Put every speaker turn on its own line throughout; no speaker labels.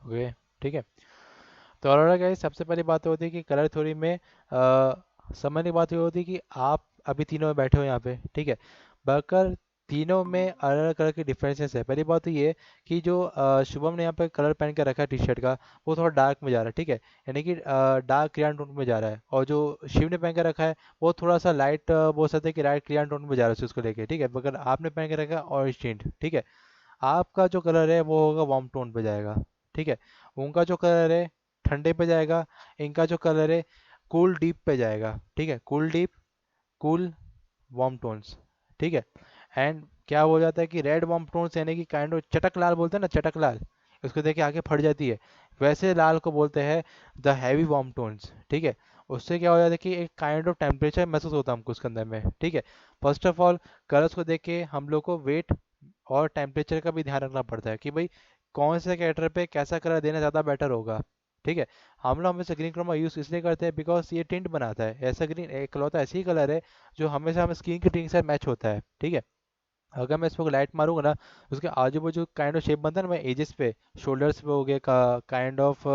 Okay, ठीक है। तो ऑलराइट गाइस, सबसे पहली बात होती है कि कलर थ्योरी में समझने की बात ये होती है कि आप अभी तीनों में बैठे हो यहाँ पे, ठीक है। बकर तीनों में अलग अलग कलर के डिफरेंसेस है। पहली बात तो ये है कि जो शुभम ने यहाँ पे कलर पहन के रखा है टी शर्ट का, वो थोड़ा डार्क में जा रहा है, ठीक है। यानी कि डार्क क्रियान टोन में जा रहा है। और जो शिव ने पहन के रखा है वो थोड़ा सा लाइट, बोल सकते हैं कि लाइट क्रियान टोन में जा रहा है उसको लेके, ठीक है। मगर आपने पहन के रखा है ऑरेंज टिंट, ठीक है। आपका जो कलर है वो होगा वार्म टोन पे जाएगा, ठीक है। उनका जो कलर है ठंडे पे जाएगा। इनका जो कलर है कूल डीप पे जाएगा, ठीक है। Cool deep, cool, warm tones, ठीक है। एंड क्या हो जाता है कि रेड वार्म टोन्स यानी कि काइंड ऑफ चटक लाल बोलते हैं ना, चटक लाल, उसको देख के आंखें फट जाती है, वैसे लाल को बोलते हैं द हैवी वार्म टोन्स, ठीक है। उससे क्या हो जाता है कि एक काइंड ऑफ टेम्परेचर महसूस होता है हमको उसके अंदर में, ठीक है। फर्स्ट ऑफ ऑल कलर्स को देख के हम लोग को वेट और टेम्परेचर का भी ध्यान रखना पड़ता है कि भाई कौन से कैरेक्टर पे कैसा कलर देना ज़्यादा बेटर होगा, ठीक है। हम लोग हमेशा ग्रीन क्रोमा यूज़ इसलिए करते हैं बिकॉज ये टिंट बनाता है। ऐसा ग्रीन एकलौता ऐसी कलर है जो हमेशा हमें स्किन की टिंट से मैच होता है, ठीक है। अगर मैं इस पर लाइट मारूंगा ना, उसके आजू बाजू काइंड ऑफ शेप बनता है ना, मैं एजेस पे, शोल्डर्स पे हो गया, काइंड ऑफ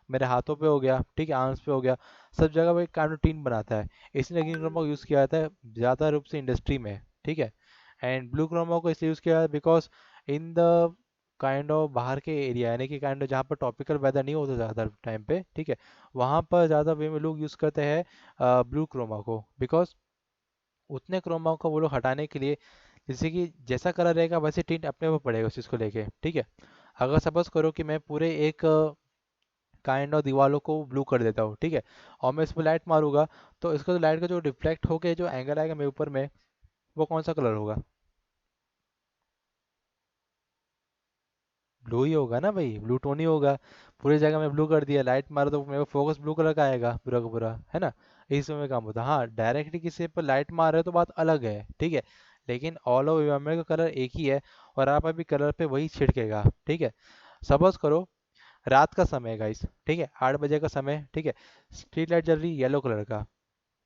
मेरे हाथों पे हो गया, ठीक है, आर्म्स पे हो गया, सब जगह वो एक काइंड ऑफ टिंट बनाता है। इसलिए ग्रीन क्रोमा को यूज़ किया जाता है ज़्यादा रूप से इंडस्ट्री में, ठीक है। एंड ब्लू क्रोमा को इसलिए यूज़ किया जाता है because in the kind of बाहर के एरिया, यानी कि काइंड ऑफ जहाँ पर टॉपिकल वेदर नहीं होता ज़्यादा टाइम पे, ठीक है, वहाँ पर ज़्यादा वे में लोग यूज़ करते हैं ब्लू क्रोमा को, बिकॉज उतने क्रोमा को वो लोग हटाने के लिए, जैसे कि जैसा कलर रहेगा वैसे टिंट अपने ऊपर पड़ेगा उस चीज़ को लेके, ठीक है। अगर सपोज करो कि मैं पूरे एक काइंड ऑफ दीवारों को ब्लू कर देता हूँ, ठीक है, और मैं इस पर लाइट मारूंगा, तो इसका जो लाइट का जो रिफ्लेक्ट होके जो एंगल आएगा मेरे ऊपर में, वो कौन सा कलर होगा? ब्लू ही होगा ना भाई, ब्लू टोन ही होगा। पूरी जगह में ब्लू कर दिया, लाइट मारो तो मेरे को फोकस ब्लू कलर का आएगा पूरा का पूरा, है ना। इस समय काम होता है। हाँ, डायरेक्टली किसी पर लाइट मार रहे हो तो बात अलग है, ठीक है। लेकिन ऑल ओवर एनवायरनमेंट का कलर एक ही है, और आप अभी कलर पे वही छिड़केगा, ठीक है। सपोज करो रात का समय है गाइस, ठीक है, 8 बजे का समय, ठीक है। स्ट्रीट लाइट जल रही है येलो कलर का,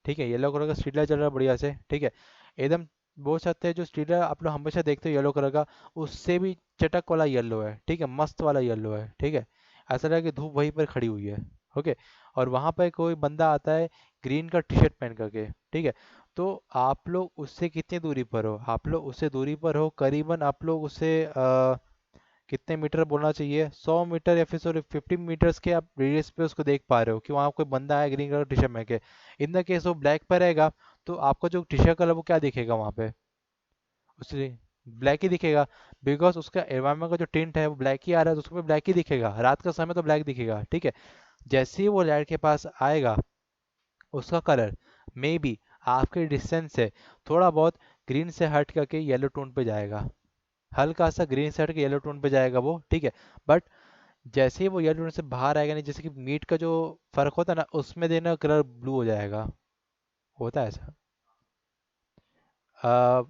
ठीक है, येलो कलर का स्ट्रीट लाइट चल रहा है बढ़िया से, ठीक है। एकदम बोल सकते हैं जो स्ट्रीट लाइट आप लोग हमेशा देखते हो येलो कलर का, उससे भी चटक वाला येलो है, ठीक है, मस्त वाला येलो है, ठीक है। ऐसा लगा कि धूप वहीं पर खड़ी हुई है, ओके। और वहां पर कोई बंदा आता है ग्रीन का टी शर्ट पहन करके, ठीक है। तो आप लोग उससे कितनी दूरी पर हो? आप लोग उससे दूरी पर हो करीबन, आप लोग उससे कितने मीटर बोलना चाहिए, 100 मीटर या फिर सॉरी 50 मीटर्स के आप रेडियस पे उसको देख पा रहे हो कि वहाँ कोई बंदा है ग्रीन कलर टी शर्ट में के। इन द केस वो ब्लैक पर रहेगा, तो आपका जो टी शर्ट कलर वो क्या दिखेगा वहाँ पे? उसे ब्लैक ही दिखेगा, बिकॉज उसका एनवायरमेंट का जो टिंट है वो ब्लैक ही आ रहा है, तो उसको ब्लैक ही दिखेगा, रात का समय तो ब्लैक दिखेगा, ठीक है। जैसे ही वो लाइट के पास आएगा, उसका कलर मे बी आपके डिस्टेंस से थोड़ा बहुत ग्रीन से हट करके येलो टोन पे जाएगा, हल्का सा ग्रीन से हट के येलो टोन पे जाएगा वो, ठीक है। बट जैसे ही वो येलो टोन से बाहर आएगा, नहीं, जैसे कि मीट का जो फर्क होता है ना, उसमें देना कलर ब्लू हो जाएगा, होता है ऐसा। आ,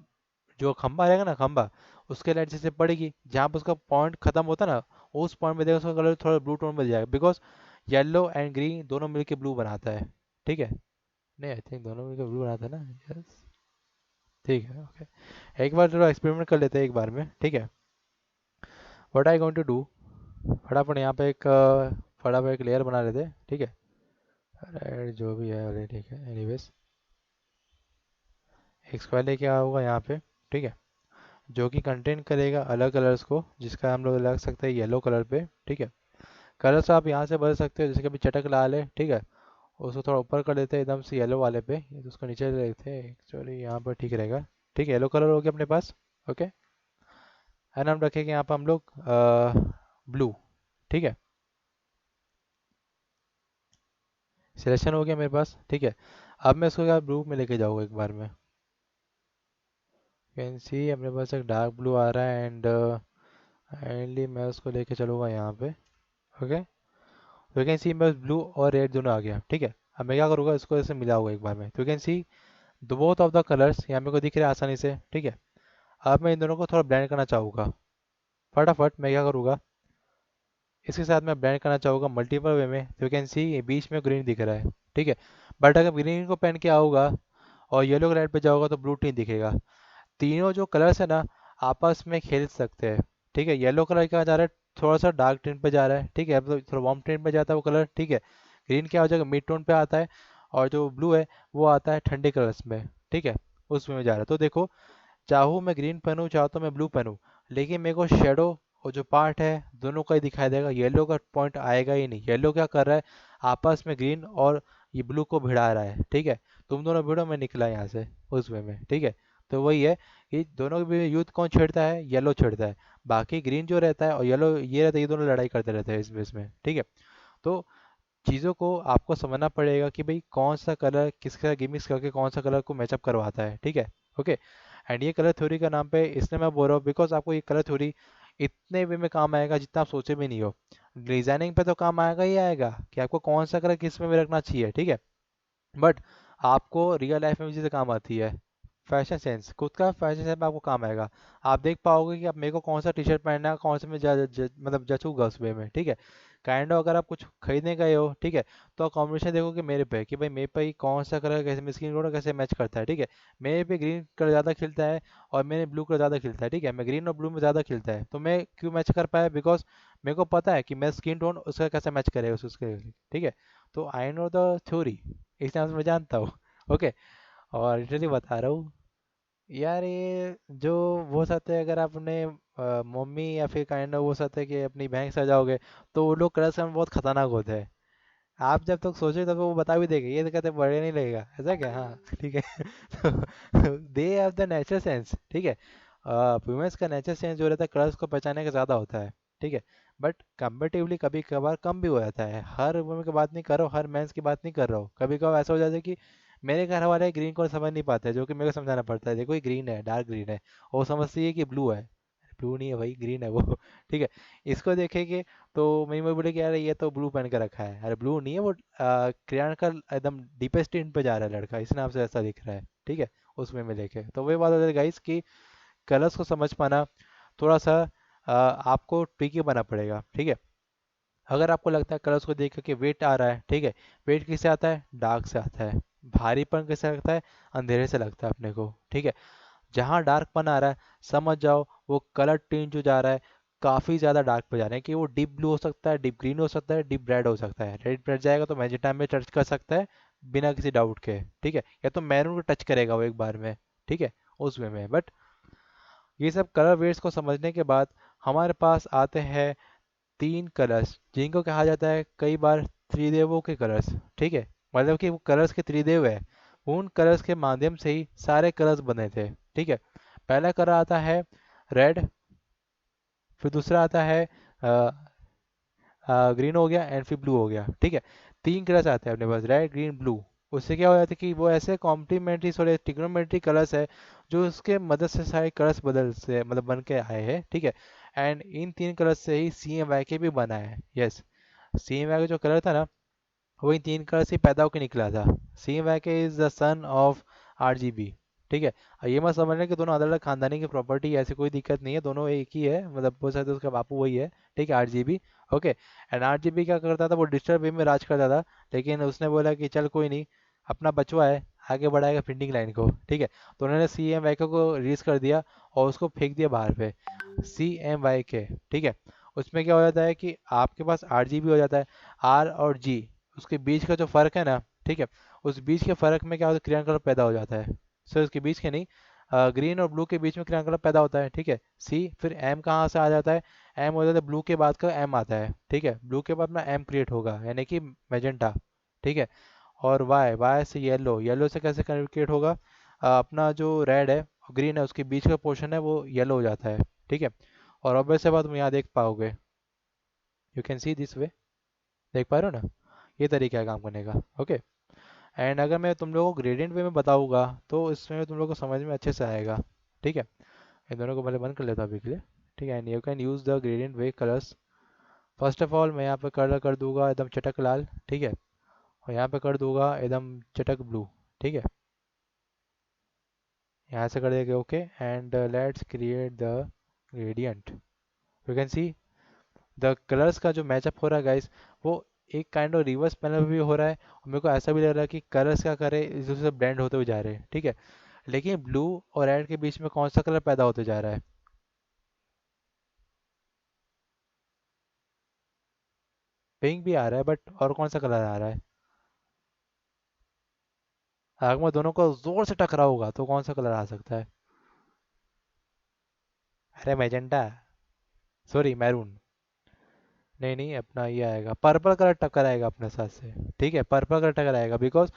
जो खंबा रहेगा ना, खंबा, उसके लाइट जैसे पड़ेगी जहाँ पर उसका पॉइंट खत्म होता है ना, उस पॉइंट में देखो उसका कलर थोड़ा ब्लू टोन में जाएगा, बिकॉज येलो एंड ग्रीन दोनों मिलके ब्लू बनाता है, ठीक है। नहीं, आई थिंक दोनों मिलकर ब्लू बनाता है ना, यस, ठीक है, ओके। एक बार थोड़ा एक्सपेरिमेंट कर लेते हैं एक बार में, ठीक है। What I going to do, फटाफट यहाँ पे एक फटाफट एक लेयर बना लेते हैं, ठीक है। अरे जो भी है, अरे ठीक है, एनीवेज एक स्क्वायर लेके आऊँगा यहाँ पे, ठीक है, जो कि कंटेन करेगा अलग कलर्स को, जिसका हम लोग लग सकते हैं येलो कलर पे, ठीक है। कलर्स आप यहाँ से बदल सकते हो, जैसे कि अभी चटक लाल है, ठीक है, उसको थोड़ा ऊपर कर देते हैं एकदम से येलो वाले पे, ये तो उसको नीचे ले लेते हैं एक्चुअली, यहाँ पर ठीक रहेगा, ठीक है। येलो कलर हो गया अपने पास, ओके। एंड हम रखेंगे यहाँ पर हम लोग ब्लू, ठीक है। सिलेक्शन हो गया मेरे पास, ठीक है। अब मैं इसको क्या ब्लू में लेके जाऊँगा एक बार में, कैन सी अपने पास एक डार्क ब्लू आ रहा है, एंड फाइनली मैं उसको लेके चलूँगा यहाँ पे, ओके। तो यू कैन सी मैं ब्लू और रेड दोनों आ गया, ठीक है। अब मैं क्या करूँगा, इसको ऐसे मिला हुआ एक बार में, तो you can see the both of the colours यहाँ मेरे को दिख रहे हैं आसानी से, ठीक है। अब मैं इन दोनों को थोड़ा ब्लेंड करना चाहूँगा, फटाफट मैं क्या करूँगा, इसके साथ मैं ब्लेंड करना चाहूँगा मल्टीपल वे में, तो यू कैन सी बीच में ग्रीन दिख रहा है, ठीक है। बट अगर ग्रीन को पहन के आऊँगा और येलो कलर पे जाऊँगा तो ब्लू टीन दिखेगा। तीनों जो कलर्स है ना, आपस में खेल सकते हैं, ठीक है। येलो कलर क्या जा रहा है, थोड़ा सा डार्क टेन पे जा रहा है, ठीक है, मतलब थोड़ा वार्म टेन पे जाता है वो कलर, ठीक है। ग्रीन क्या हो जाएगा, मिड टोन पे आता है। और जो ब्लू है वो आता है ठंडे कलर्स में, ठीक है, उसमें जा रहा है। तो देखो, चाहूँ मैं ग्रीन पहनूँ, चाहो तो मैं ब्लू पहनूँ, लेकिन मेरे को शेडो और जो पार्ट है दोनों का ही दिखाई देगा, येलो का पॉइंट आएगा ही नहीं। येलो क्या कर रहा है, आपस में ग्रीन और ये ब्लू को भिड़ा रहा है, ठीक है। तुम दोनों भिड़ो, मैं निकला यहाँ से उस वे में, ठीक है। तो वही है कि दोनों के बीच यूथ कौन छेड़ता है, येलो छेड़ता है। बाकी ग्रीन जो रहता है और येलो ये रहता है, ये दोनों लड़ाई करते रहते हैं इसमें, ठीक है। तो चीज़ों को आपको समझना पड़ेगा कि भाई कौन सा कलर किसके साथ गिमिक्स करके कौन सा कलर को मैचअप करवाता है, ठीक है। ओके। एंड ये कलर थ्योरी का नाम पे इसलिए मैं बोल रहा हूँ बिकॉज आपको ये कलर थ्योरी इतने वे में काम आएगा जितना आप सोचे भी नहीं हो। डिजाइनिंग पे तो काम आएगा ही आएगा कि आपको कौन सा कलर किस में भी रखना चाहिए, ठीक है। बट आपको रियल लाइफ में भी चीज़ें काम आती है। फैशन सेंस, खुद का फैशन सेंस में आपको काम आएगा। आप देख पाओगे कि आप मेरे को कौन सा टी शर्ट पहनना है, कौन से में मतलब जचूगा उस वे में, ठीक है। काइंड ऑफ अगर आप कुछ खरीदने गए हो, ठीक है, तो आप कॉम्बिनेशन देखोगे मेरे पे कि भाई मेरे पे ही कौन सा कलर कैसे स्किन कलर कैसे मैच करता है, ठीक है। मेरे पे ग्रीन कलर ज़्यादा खिलता है और मेरे ब्लू कलर ज़्यादा खिलता है, ठीक है। मैं ग्रीन और ब्लू में ज़्यादा खिलता है, तो मैं क्यों मैच कर पाया, बिकॉज मेरे को पता है कि मेरा स्किन टोन उसका कैसे मैच करेगा उसके लिए, ठीक है। तो आई नो द थ्योरी, इस नाम से मैं जानता हूँ। ओके। और लिटरली बता रहा हूँ यार, ये जो वो सकते हैं, अगर आपने मम्मी या फिर काइंड ऑफ वो सकते हैं कि अपनी बहन के साथ जाओगे, तो वो लोग क्रश में बहुत खतरनाक होते हैं। आप जब तक सोचे तब वो बता भी देंगे, ये तो कहते बड़े नहीं लगेगा, ऐसा क्या, हाँ ठीक है। तो they have the nature sense, ठीक है। वुमेन्स का नेचर सेंस जो रहता है क्रश को पहचानने का ज़्यादा होता है, ठीक है। बट कंपेरेटिवली कभी कभार कम भी हो जाता है। हर वुमेन की बात नहीं कर रहा हूँ, हर मेंस की बात नहीं कर रहा हूँ। कभी कभार ऐसा हो जाता है कि मेरे घर वाले ग्रीन को समझ नहीं पाते, जो कि मेरे को समझाना पड़ता है, देखो ये ग्रीन है, डार्क ग्रीन है। और वो समझती है कि ब्लू है। ब्लू नहीं है भाई, ग्रीन है वो। ठीक है। इसको देखेंगे तो मेरी मम्मी बोले कि यार ये तो ब्लू पहन के रखा है, अरे ब्लू नहीं है वो, क्रेयन का एकदम डीपेस्ट टिंट पे जा रहा है लड़का, इस नाम से ऐसा दिख रहा है, ठीक है। उसमें में लेके तो वही बात होती है गाइस कि कलर्स को समझ पाना थोड़ा सा आपको ट्रिकी बना पड़ेगा, ठीक है। अगर आपको लगता है कलर्स को देख के वेट आ रहा है, ठीक है, वेट किससे आता है, डार्क से आता है। भारीपन किससे लगता है, अंधेरे से लगता है अपने को, ठीक है। जहाँ डार्कपन आ रहा है, समझ जाओ वो कलर टिंट जो जा रहा है काफ़ी ज़्यादा डार्क पे जा रहे हैं, कि वो डीप ब्लू हो सकता है, डीप ग्रीन हो सकता है, डीप रेड हो सकता है। रेड पे जाएगा तो मैजेंटा में टच कर सकता है बिना किसी डाउट के, ठीक है। या तो मैरून को टच करेगा वो एक बार में, ठीक है, उस वे में। बट ये सब कलर वेट्स को समझने के बाद हमारे पास आते हैं तीन कलर्स, जिनको कहा जाता है कई बार त्रिदेवों के कलर्स, ठीक है। मतलब कि वो कलर्स के त्रिदेव है। उन कलर्स के माध्यम से ही सारे कलर्स बने थे, ठीक है। पहला कलर आता है रेड, फिर दूसरा आता है ग्रीन हो गया, एंड फिर ब्लू हो गया, ठीक है। तीन कलर्स आते हैं अपने पास, रेड ग्रीन ब्लू। उससे क्या हो जाता है कि वो ऐसे कॉम्प्लीमेंट्री सॉरी ट्रिग्नोमेट्री कलर्स है, जो उसके मदद से सारे कलर्स बदल से मतलब बन के आए हैं, ठीक है। एंड इन तीन कलर्स से ही सी एम वाई के भी बना है, यस। सी एम वाई का जो कलर था ना, वो इन तीन कलर से पैदा होकर निकला था। C M Y K is the son of R G B, ठीक है। और ये मत समझना कि दोनों अलग अलग खानदानी की प्रॉपर्टी, ऐसी कोई दिक्कत नहीं है, दोनों एक ही है, मतलब बोल सकते हो उसका बापू वही है, ठीक है, R G B. Okay. And R G B क्या करता था, वो डिजिटल वे में राज करता था, लेकिन उसने बोला कि चल कोई नहीं, अपना बचवा है, आगे बढ़ाएगा प्रिंटिंग लाइन को, ठीक है। तो उन्होंने सी एम वाई को रिलीज कर दिया और उसको फेंक दिया बाहर पे, सी एम वाई के, ठीक है। उसमें क्या हो जाता है कि आपके पास आर जी बी हो जाता है, आर और जी, उसके बीच का जो फर्क है ना, ठीक है, उस बीच के फर्क में क्या होता है, क्रियान कलर पैदा हो जाता है। सर उसके बीच के नहीं, ग्रीन और ब्लू के बीच में क्रियान कलर पैदा होता है, ठीक है। सी फिर एम कहाँ से आ जाता है, एम हो जाता है ब्लू के बाद का एम आता है, ठीक है। ब्लू के बाद में एम क्रिएट होगा यानी कि मैजेंटा, ठीक है। और वाई, वाई से येलो, येलो से कैसे क्रिएट होगा, अपना जो रेड है ग्रीन है उसके बीच का पोर्शन है वो येलो हो जाता है, ठीक है। और ऑब्वियस से बात तुम यहाँ देख पाओगे, you can see this way, देख पा रहे हो ना, ये तरीका है काम करने का, ओके। एंड अगर मैं तुम लोगों को ग्रेडियंट वे में बताऊंगा तो इसमें तुम लोगों को समझ में अच्छे से आएगा, ठीक है। इन दोनों को पहले बंद कर लेता हूँ अभी के लिए, ठीक है। And you can use the gradient way colours. First of all मैं यहाँ पे कलर कर दूंगा एकदम चटक लाल, ठीक है। और यहाँ पे कर दूंगा एकदम चटक ब्लू, ठीक है। यहाँ से कर देंगे okay. And let's create the gradient. You can see the colours का जो मैचअप हो रहा है गाइस, वो एक काइंड ऑफ रिवर्स पैनल भी हो रहा है, और मेरे को ऐसा भी लग रहा है कि कलर्स क्या करे एक दूसरे से ब्लेंड होते हुए जा रहे हैं, ठीक है। लेकिन ब्लू और रेड के बीच में कौन सा कलर पैदा होते जा रहा है, पिंक भी आ रहा है, बट और कौन सा कलर आ रहा है? आग में दोनों को जोर से टकरा होगा तो कौन सा कलर आ सकता है? अरे मैजेंटा, सॉरी मैरून। नहीं नहीं, अपना ये आएगा, पर्पल कलर टक्कर आएगा अपने साथ से। ठीक है, पर्पल कलर टक्कर आएगा, बिकॉज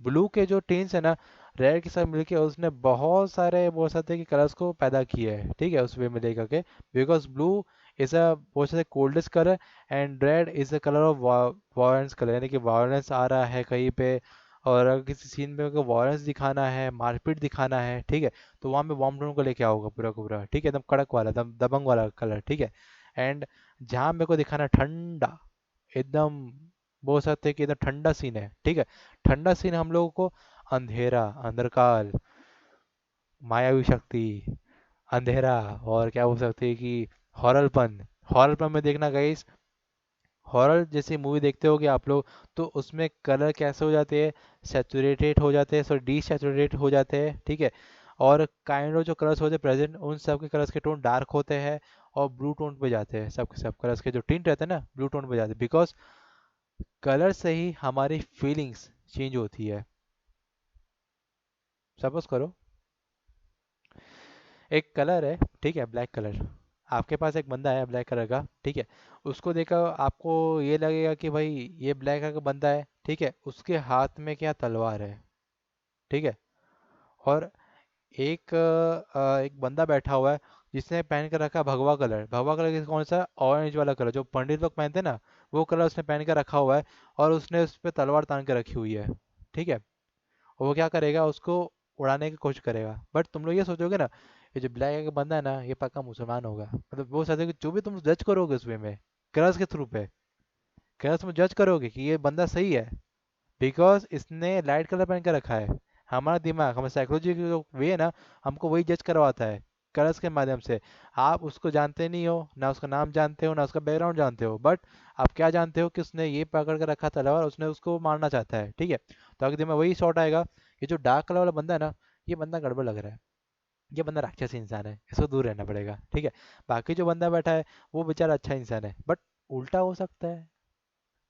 ब्लू के जो टीन्स है ना, रेड के साथ मिलके उसने बहुत सारे बोल सकते हैं कि कलर्स को पैदा किए हैं, ठीक है, उस वे में लेकर के। बिकॉज ब्लू इज अ बोल सकते coldest colour, and red is a colour of violence colour, यानी कि वायलेंस आ रहा है कहीं पे, और अगर किसी सीन में अगर वायलेंस दिखाना है, मारपीट दिखाना है, ठीक है, तो वहाँ पे वार्म टोन को लेके आओगे पूरा का पूरा, ठीक है, एकदम कड़क वाला, एकदम दबंग वाला कलर, ठीक है। एंड जहाँ मेरे को दिखाना है ठंडा, एकदम बोल सकते हैं कि एकदम ठंडा सीन है, ठीक है, ठंडा सीन हम लोगों को अंधेरा, अंधकार, मायावी शक्ति, अंधेरा, और क्या बोल सकते हैं कि हॉररपन, हॉररपन में देखना गाइस। हॉरर जैसी मूवी देखते होगे आप लोग, तो उसमें कलर कैसे हो जाते हैं, सेचुरेटेड हो जाते हैं, सो डीसेचुरेटेड हो जाते हैं, ठीक है। और काइंड ऑफ जो कलर्स होते हैं प्रेजेंट, उन सब के कलर्स के टोन डार्क होते हैं और ब्लू टोन पे जाते हैं, सब के सब कलर्स के जो टिंट रहते हैं ना, ब्लू टोन पे जाते हैं, बिकॉज कलर से ही हमारी फीलिंग्स चेंज होती है। सपोज करो, एक कलर है, ठीक है, ब्लैक कलर, आपके पास एक बंदा है ब्लैक कलर का, ठीक है, उसको देखकर आपको ये लगेगा कि भाई ये ब्लैक कलर का बंदा है, ठीक है, उसके हाथ में क्या तलवार है, ठीक है। और एक बंदा बैठा हुआ है जिसने पहन कर रखा है भगवा कलर, भगवा कलर कौन सा, ऑरेंज वाला कलर जो पंडित लोग पहनते हैं ना, वो कलर उसने पहन कर रखा हुआ है, और उसने उस पर तलवार तान के रखी हुई है, ठीक है। और वो क्या करेगा, उसको उड़ाने की कोशिश करेगा, बट तुम लोग ये सोचोगे ना, ये जो ब्लैक का बंदा है ना, ये पक्का मुसलमान होगा, मतलब वो सोचते कि जो भी तुम जज करोगे उस वे में, कलर्स के थ्रू पे, कलर्स में जज करोगे कि ये बंदा सही है, बिकॉज इसने लाइट कलर पहन के रखा है। हमारा दिमाग, हमारे साइकोलॉजी की जो वे है ना, हमको वही जज करवाता है कलर्स के माध्यम से। आप उसको जानते नहीं हो ना, उसका नाम जानते हो ना, उसका बैकग्राउंड जानते हो, बट आप क्या जानते हो कि उसने ये पकड़ कर रखा तलवार, उसने उसको मारना चाहता है, ठीक है। तो आपके दिमाग में वही शॉट आएगा, ये जो डार्क कलर वाला बंदा है ना, ये बंदा गड़बड़ लग रहा है, ये बंदा राक्षसी इंसान है, इसको दूर रहना पड़ेगा, ठीक है। बाकी जो बंदा बैठा है वो बेचारा अच्छा इंसान है, बट उल्टा हो सकता है।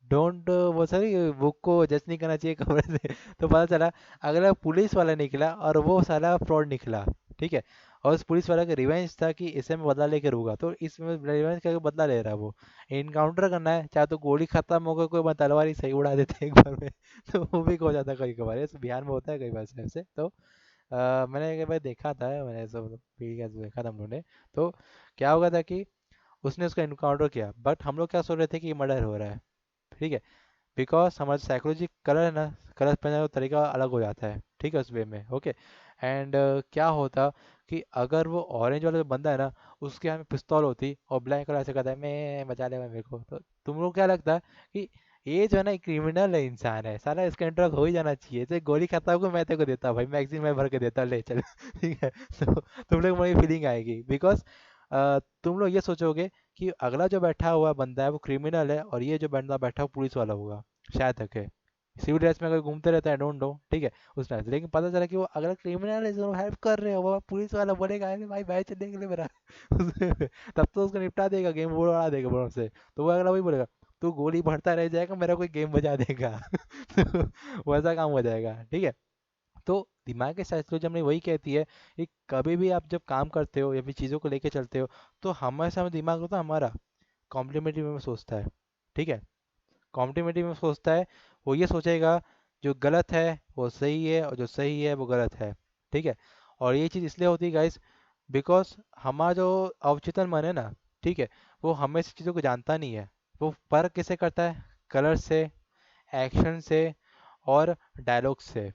डोंट, वो सर बुक को जज नहीं करना चाहिए कमरे से। तो पता चला अगला पुलिस वाला निकला और वो साला फ्रॉड निकला, ठीक है। और उस पुलिस वाला का रिवेंज था कि इसे मैं बदला लेकर रहूंगा, तो इसमें रिवेंज करके बदला ले रहा है वो, इनकाउंटर करना है, चाहे तो गोली खत्म हो गई, कोई बार तलवार ही सही उड़ा देते हैं एक बार में। तो वो भी हो जाता है कभी कभार, ऐसे बिहार में होता है कई बार से ऐसे। तो मैंने एक बार देखा था, मैंने सब पीढ़ी का देखा था हम लोगों ने। तो क्या होगा था कि उसने उसका इनकाउंटर किया, बट हम लोग क्या सोच रहे थे कि मर्डर हो रहा है, ठीक है, बिकॉज हमारा साइकोलॉजी कलर है ना, कलर पहनने का तरीका अलग हो जाता है, ठीक है, उस वे में, ओके। एंड क्या होता कि अगर वो ऑरेंज वाला जो बंदा है ना, उसके हाथ में पिस्तौल होती और ब्लैक कलर से कहता है मैं बचा लेगा मेरे को, तो तुम लोग क्या लगता है कि ये जो है ना क्रिमिनल है, इंसान है साला, इसका इंटरव्यू हो ही जाना चाहिए, तो गोली खाता होगा मैं तेरे को देता भाई, मैगजीन में भर के देता, ले चल। ठीक है। तो तुम लोग मेरी फीलिंग आएगी, बिकॉज तुम लोग ये सोचोगे कि अगला जो बैठा हुआ बंदा है वो क्रिमिनल है, और ये जो बंदा बैठा हुआ पुलिस वाला होगा, शायद तक है, सिविल ड्रेस में अगर घूमते रहता है, डोंट नो, ठीक है, उस टाइप से। लेकिन पता चला कि वो अगला क्रिमिनल है जो हेल्प कर रहे हो, वो पुलिस वाला बोलेगा अरे भाई भाई चलने के लिए मेरा। तब तो उसको निपटा देगा, गेम वो उड़ा देगा बॉम से। तो वो अगला वही बोलेगा, तू गोली भरता रह जाएगा, मेरा कोई गेम बजा देगा। तो वैसा काम हो जाएगा, ठीक है। तो दिमाग की साइकोलॉजी हमने वही कहती है कि कभी भी आप जब काम करते हो या फिर चीज़ों को लेके चलते हो, तो हमेशा में दिमाग होता है हमारा कॉम्प्लीमेंट्री में सोचता है, ठीक है, कॉम्प्लीमेंट्री में सोचता है। वो ये सोचेगा जो गलत है वो सही है, और जो सही है वो गलत है, ठीक है। और ये चीज़ इसलिए होती है गाइस, बिकॉज हमारा जो अवचेतन मन है ना, ठीक है, वो हमेशा चीज़ों को जानता नहीं है। वो फर्क किसे करता है, कलर से, एक्शन से, और डायलॉग से,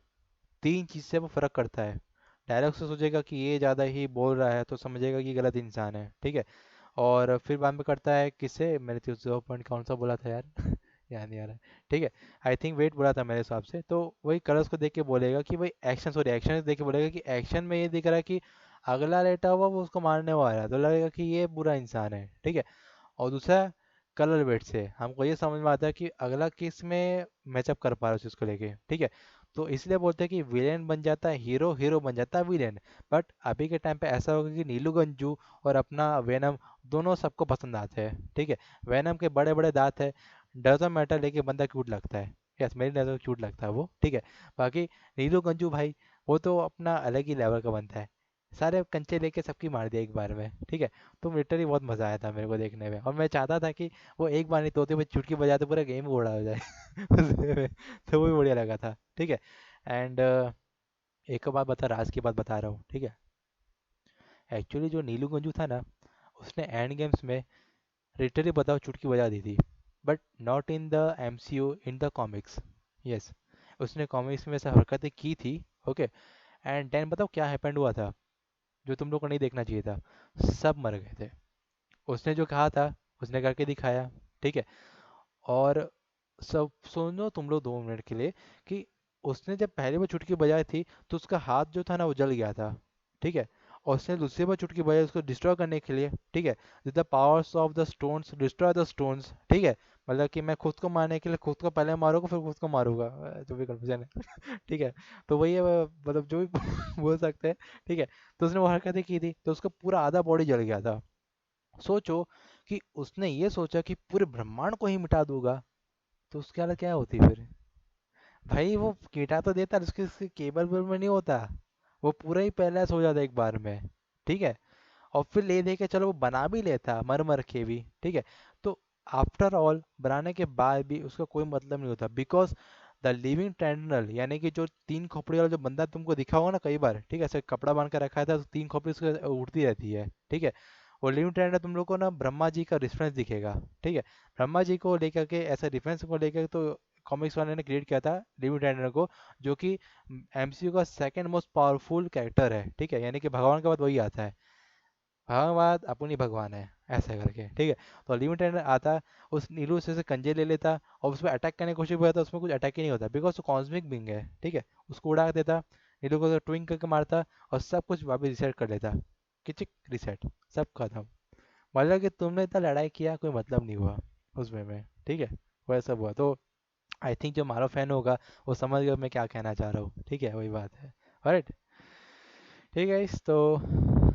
तीन चीज़ से वो फर्क करता है। डायलॉग से सोचेगा कि ये ज़्यादा ही बोल रहा है तो समझेगा कि गलत इंसान है, ठीक है। और फिर बाद में करता है किससे, मैंने तो 0 पॉइंट कौन सा बोला था यार, याद नहीं आ रहा है, ठीक है। आई थिंक वेट बोला था मेरे हिसाब से। तो वही कलर्स को देख के बोलेगा कि भाई एक्शन, सॉरी एक्शन देख के बोलेगा कि एक्शन में ये दिख रहा है कि अगला लेटा हुआ वो उसको मारने वाला है, तो लगेगा कि ये बुरा इंसान है, ठीक है। और दूसरा कलर वेट से हमको ये समझ में आता है कि अगला किस में मैचअप कर पा रहा है उस चीज़ को लेके, ठीक है। तो इसलिए बोलते हैं कि विलेन बन जाता है हीरो, हीरो बन जाता है विलेन। बट अभी के टाइम पे ऐसा होगा कि नीलू गंजू और अपना वेनम दोनों सबको पसंद आते हैं, ठीक है। वेनम के बड़े बड़े दांत है, डजंट मैटर, लेके बंदा क्यूट लगता है। यस, मेरी नज़र में क्यूट लगता है वो, ठीक है। बाकी नीलू गंजू भाई, वो तो अपना अलग ही लेवल का बनता है। सारे कंचे लेके सबकी मार दिया एक बार में, ठीक है। तो लिटरली बहुत मज़ा आया था मेरे को देखने में, और मैं चाहता था कि वो एक बार नहीं तोते पे चुटकी बजाते तो पूरा गेम उड़ा हो जाए उसमें तो वो भी बढ़िया लगा था, ठीक है। एंड एक और बात बता, राज की बात बता रहा हूँ, ठीक है। एक्चुअली जो नीलू गंजू था ना, उसने एंड गेम्स में लिटरली बताओ चुटकी बजा दी थी, but not in the MCU, in the comics. Yes, उसने कॉमिक्स में ऐसा हरकतें की थी, ओके। एंड देन बताओ क्या हैपेंड हुआ था, जो तुम लोग को नहीं देखना चाहिए था। सब मर गए थे। उसने जो कहा था, उसने करके दिखाया, ठीक है। और सब सुनो तुम लोग 2 मिनट के लिए, कि उसने जब पहली बार चुटकी बजाई थी तो उसका हाथ जो था ना वो जल गया था, ठीक है। और उसने दूसरी बार चुटकी बजाई उसको डिस्ट्रॉय करने के लिए, ठीक है। The powers of the stones destroy the stones, ठीक है। मतलब कि मैं खुद को मारने के लिए खुद को पहले मारूंगा फिर खुद को मारूंगा, जो भी कंफ्यूजन है ठीक है। तो वही है, मतलब जो भी बोल सकते हैं, ठीक है। तो उसने वो हरकतें की थी तो उसका पूरा आधा बॉडी जल गया था। सोचो कि उसने ये सोचा कि पूरे ब्रह्मांड को ही मिटा दूंगा, तो उसकी हालत क्या होती फिर। भाई वो कीटा तो देता, उसके उसके केबल वेबल में नहीं होता, वो पूरा ही पैलेस हो जाता एक बार में, ठीक है। और फिर ले दे के चलो वो बना भी लेता मर मर के भी, ठीक है। तो आफ्टर ऑल बनाने के बाद भी उसका कोई मतलब नहीं होता, बिकॉज द लिविंग टर्मिनल, यानी कि जो 3 खोपड़ी वाला जो बंदा तुमको दिखा होगा ना कई बार, ठीक है, ऐसे कपड़ा बांध कर रखा था तो 3 खोपड़ी उसके उड़ती रहती है, ठीक है। वो लिविंग टर्मिनल तुम लोग को ना ब्रह्मा जी का रेफरेंस दिखेगा, ठीक है। ब्रह्मा जी को लेकर के ऐसे रेफरेंस को लेकर तो कॉमिक्स वाले ने क्रिएट किया था लिविंग टर्मिनल को, जो कि एमसीयू का सेकंड मोस्ट पावरफुल कैरेक्टर है, ठीक है। यानी कि भगवान के बाद वही आता है, भगवान अपनी भगवान है, ऐसा करके, ठीक है। तो लिमिटेड आता, उस नीलू से कंजे ले लेता और उस पर अटैक करने की कोशिश भी करता, उसमें कुछ अटैक ही नहीं होता, बिकॉज वो कॉस्मिक बिंग है, ठीक है। उसको उड़ा देता, नीलू को ट्विंक करके मारता और सब कुछ वापस रिसेट कर लेता, किचिक रिसेट, सब खत्म। मतलब कि तुमने इतना लड़ाई किया कोई मतलब नहीं हुआ उसमें में, ठीक है। वैसा हुआ तो आई थिंक जो मारो फैन होगा वो समझ गया मैं क्या कहना चाह रहा हूँ, ठीक है, वही बात है। राइट, ठीक है। इस तो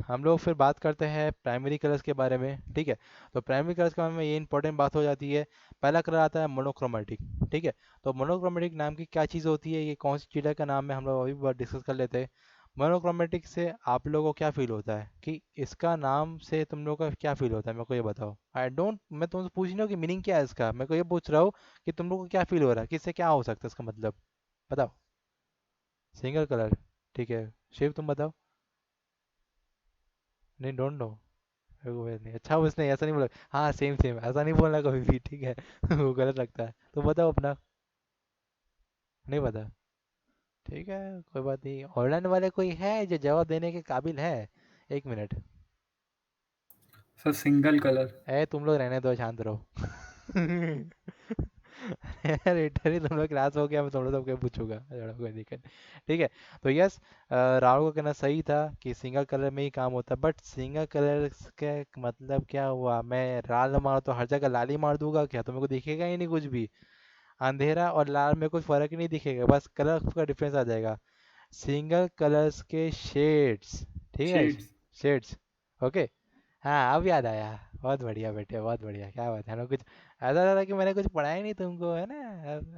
हम लोग फिर बात करते हैं प्राइमरी कलर्स के बारे में, ठीक है। तो प्राइमरी कलर्स के बारे में ये इंपॉर्टेंट बात हो जाती है। पहला कलर आता है मोनोक्रोमेटिक, ठीक है। तो मोनोक्रोमेटिक नाम की क्या चीज़ होती है, ये कौन सी चीज़ का नाम है, हम लोग अभी बार डिस्कस कर लेते हैं। मोनोक्रोमेटिक से आप लोगों को क्या फील होता है, कि इसका नाम से तुम लोगों का क्या फील होता है, मेरे को ये बताओ। आई डोंट, मैं तुमसे पूछ नहीं हूँ कि मीनिंग क्या है इसका, मैं को ये पूछ रहा हूँ कि तुम लोगों को क्या फील हो रहा है, कि इससे क्या हो सकता है इसका मतलब, बताओ। सिंगल कलर, ठीक है। शिव तुम बताओ। नहीं, डोंट नो। वो नहीं, अच्छा उसने ऐसा नहीं बोला, हाँ सेम सेम ऐसा नहीं बोलना कभी भी, ठीक है वो गलत लगता है, तो बताओ अपना। नहीं पता, ठीक है, कोई बात नहीं। ऑनलाइन वाले कोई है जो जवाब देने के काबिल है? 1 मिनट।
Sir single colour.
तुम लोग रहने दो, शांत रहो लिटरली तुम लोग क्लास हो गया, मैं तुम लोग सबके पूछूंगा, चलो कोई दिक्कत नहीं। ठीक है। तो यस, राहुल का कहना सही था कि सिंगल कलर में ही काम होता है, बट सिंगल कलर का मतलब क्या हुआ, मैं लाल मार तो हर जगह लाल ही मार दूंगा क्या, तो मेरे को दिखेगा ही नहीं कुछ भी। अंधेरा और लाल में कुछ फर्क ही नहीं दिखेगा, बस कलर का डिफरेंस आ जाएगा। सिंगल कलर्स के शेड्स, ठीक है,
शेड्स।
Shades, okay. हाँ अब याद आया, बहुत बढ़िया बेटे, बहुत बढ़िया, क्या बात है ना, कुछ ऐसा लगा कि मैंने कुछ पढ़ा ही नहीं तुमको, है ना।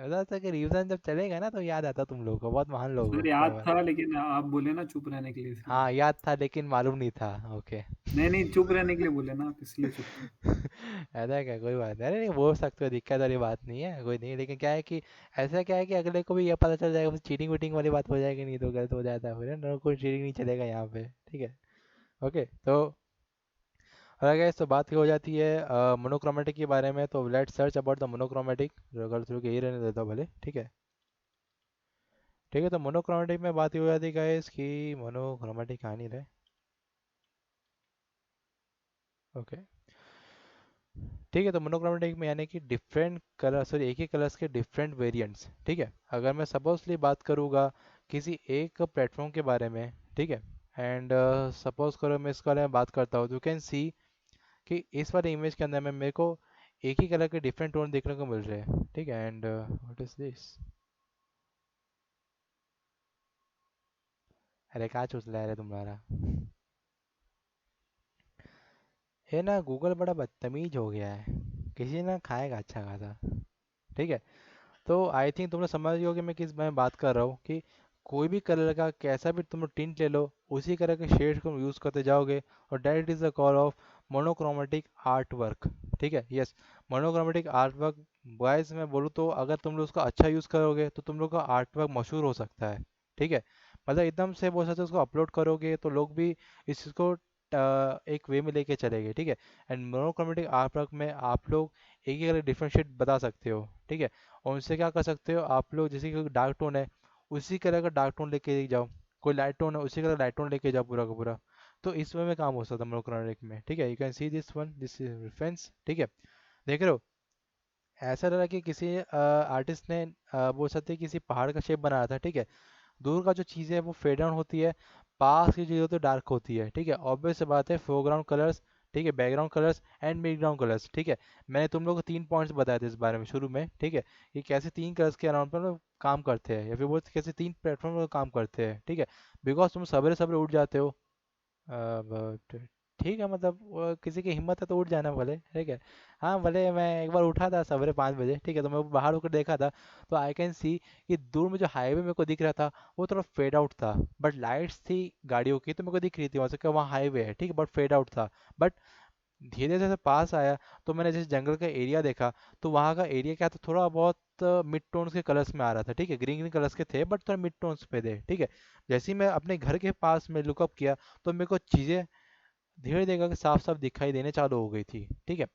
ऐसा था कि रिवीजन जब चलेगा ना तो याद आता तुम लोगों को, बहुत महान लोग हो,
सर
क्या
याद
बात।
था लेकिन आप बोले ना चुप रहने के लिए इसलिए।
हाँ याद था लेकिन मालूम नहीं था, ओके
नहीं नहीं, चुप रहने के लिए बोले ना आप, इसलिए चुप था।
ऐसा क्या, कोई बात नहीं, अरे नहीं बोल सकते हो, दिक्कत वाली बात नहीं है, कोई नहीं, लेकिन क्या है कि ऐसा क्या है कि अगले को भी ये पता चल जाएगा, चीटिंग वीटिंग वाली बात हो जाएगी, नहीं तो गलत हो जाता है फिर ना, कोई चीटिंग नहीं चलेगा यहाँ पे, ठीक है। ओके, तो अगर guys, तो बात हो जाती है मोनोक्रोमेटिक के बारे में, तो let's search about the monochromatic, अगर थ्रू के ही रहने देता हूँ भले, ठीक है। ठीक है, तो मोनोक्रोमेटिक में बात ही हो जाती है गाइस कि मोनोक्रोमेटिक कहाँ नहीं रहे, ओके। ठीक है, तो मोनोक्रोमेटिक में यानी कि डिफरेंट कलर, सॉरी एक ही कलर्स के डिफरेंट वेरिएंट्स, ठीक है। अगर मैं सपोजली बात करूँगा किसी एक प्लेटफॉर्म के बारे में, ठीक है। एंड सपोज करो मैं इसके बारे में बात करता हूँ, यू कैन सी कि इस वाले इमेज के अंदर में मेरे को एक ही कलर के डिफरेंट टोन देखने को मिल रहे हैं, ठीक है। एंड व्हाट इज दिस, अरे कहाँ चूसला है रे तुम्हारा, ये ना गूगल बड़ा बदतमीज हो गया है, किसी ना खाएगा अच्छा खासा। ठीक है। तो आई थिंक तुम लोग समझ गए हो कि मैं किस बारे में बात कर रहा हूँ कि कोई भी कलर का कैसा भी तुम लोग टिंट ले लो, उसी कलर के शेड्स को यूज़ करते जाओगे, और that is the call of monochromatic art work. ठीक है, yes, monochromatic art work. Boys मैं बोलूँ तो अगर तुम लोग उसका अच्छा यूज़ करोगे तो तुम लोग का आर्ट वर्क मशहूर हो सकता है। ठीक है, मतलब एकदम से बोल सकते हो उसको अपलोड करोगे तो लोग भी इस चीज़ को एक वे में लेके चलेंगे। ठीक है, एंड मोनोक्रोमेटिक आर्ट वर्क में आप लोग एक ही कलर डिफरेंट शेड बता सकते हो। ठीक है, और उनसे क्या कर सकते हो आप लोग, जैसे कि डार्क टोन है, उसी कलर का डार्क टोन लेके जाओ। कोई लाइट टोन है, उसी कलर लाइट टोन लेके जाओ पूरा का पूरा। तो इस वे में काम हो सकता है मोनोक्रोमेटिक में। ठीक है, you can see this one, this is reference. ठीक है, देख रहे हो, ऐसा लग रहा है कि किसी आर्टिस्ट ने बोल सकते हैं किसी पहाड़ का शेप बनाया था। ठीक है, दूर का जो चीज़ है वो फेड डाउन होती है, पास की चीज़ तो डार्क होती है। ठीक है, ऑब्वियस सी बात है, फोरग्राउंड कलर्स, ठीक है, बैकग्राउंड कलर्स एंड मिडग्राउंड कलर्स। ठीक है, मैंने तुम लोग को 3 पॉइंट्स बताए थे इस बारे में शुरू में। ठीक है, कि कैसे 3 कलर्स के अराउंड पर लोग काम करते हैं, या फिर बोलते कैसे 3 प्लेटफॉर्म पर काम करते हैं। ठीक है, बिकॉज तुम सवेरे सवेरे उठ जाते हो, बट ठीक है, मतलब वो किसी की हिम्मत है तो उठ जाना भले। ठीक है, हाँ भले मैं एक बार उठा था सवेरे 5 बजे। ठीक है, तो मैं बाहर होकर देखा था, तो आई कैन सी कि दूर में जो हाईवे मेरे को दिख रहा था वो थोड़ा फेड आउट था, बट लाइट्स थी गाड़ियों की तो मेरे को दिख रही थी वहाँ से कि वहाँ हाईवे है। ठीक है, बट फेड आउट था। बट धीरे जैसे पास आया तो मैंने जैसे जंगल का एरिया देखा, तो वहाँ का एरिया क्या था, थोड़ा बहुत मिड टोन्स के कलर्स में आ रहा था। ठीक है, ग्रीन ग्रीन कलर्स के थे बट थोड़ा मिड टोन्स पे थे। ठीक है, जैसे ही मैं अपने घर के पास में लुकअप किया तो मेरे को चीज़ें धीरे धीरे साफ साफ दिखाई देने चालू हो गई थी। ठीक है,